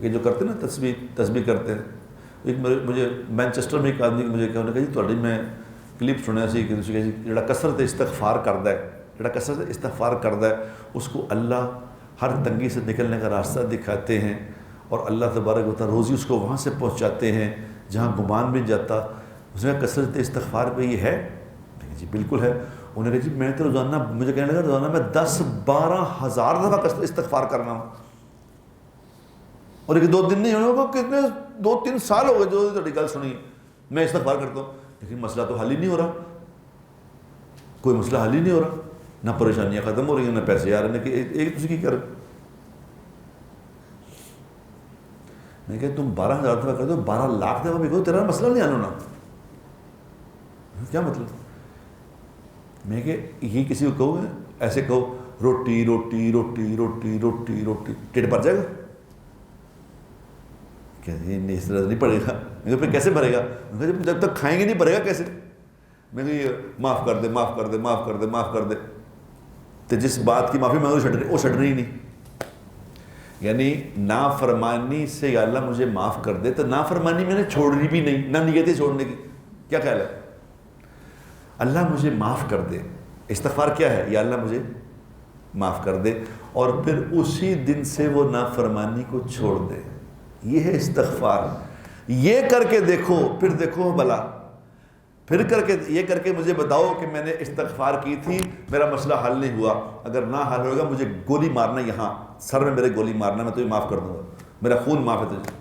کہ جو کرتے ہیں نا تسبیح کرتے ہیں. ایک مجھے مینچسٹر میں ایک آدمی مجھے کہا کہ جی تھوڑی میں کلپ سنیا سی کہ تسی جڑا کثرت استغفار کردا ہے اس کو اللہ ہر تنگی سے نکلنے کا راستہ دکھاتے ہیں اور اللہ تبارک و تعالیٰ روزی اس کو وہاں سے پہنچاتے ہیں جہاں گمان بھی جاتا. اس نے کہا کثرت استغفار پہ یہ ہے؟ جی بالکل ہے. انہوں نے کہا جی میں تو روزانہ مجھے کہنے لگا روزانہ میں 10-12 ہزار دفعہ استغفار کرنا ہوں. اور ایک 2 دن نہیں ہونے کو کتنے 2-3 سال ہو گئے جو تھوڑی گل سنی میں استغفار کرتا ہوں لیکن مسئلہ تو حل ہی نہیں ہو رہا. کوئی مسئلہ حل ہی نہیں ہو رہا. نہ پریشانیاں ختم ہو رہی ہیں نہ پیسے آ رہے ہیں کہ ایک تسی کی کر. میں کہا تم 12,000 دفعہ کرتے ہو 12 لاکھ دفعہ بھی کہو تیرا مسئلہ نہیں حل ہونا. کیا مطلب؟ میں کہ یہ کسی کو کہو گے ایسے کہو روٹی روٹی روٹی روٹی روٹی روٹی ٹھیک بھر جائے گا؟ نہیں اس طرح نہیں پڑے گا. میں پھر کیسے بھرے گا؟ جب تک کھائیں گے نہیں بھرے گا کیسے؟ میں کہ معاف کر دے معاف کر دے معاف کر دے معاف کر دے. تو جس بات کی معافی مانگو وہ چھٹ رہی نہیں. یعنی نافرمانی سے یا اللہ مجھے معاف کر دے تو نافرمانی میں نے چھوڑنی بھی نہیں نہ نیت ہے چھوڑنے کی. کیا خیال ہے؟ اللہ مجھے معاف کر دے. استغفار کیا ہے؟ یا اللہ مجھے معاف کر دے اور پھر اسی دن سے وہ نافرمانی کو چھوڑ دے. یہ ہے استغفار. یہ کر کے دیکھو پھر دیکھو بلا پھر یہ کر کے مجھے بتاؤ کہ میں نے استغفار کی تھی میرا مسئلہ حل نہیں ہوا. اگر نہ حل ہوگا مجھے گولی مارنا یہاں سر میں میرے گولی مارنا میں تجھے معاف کر دوں گا. میرا خون معاف ہے تجھے.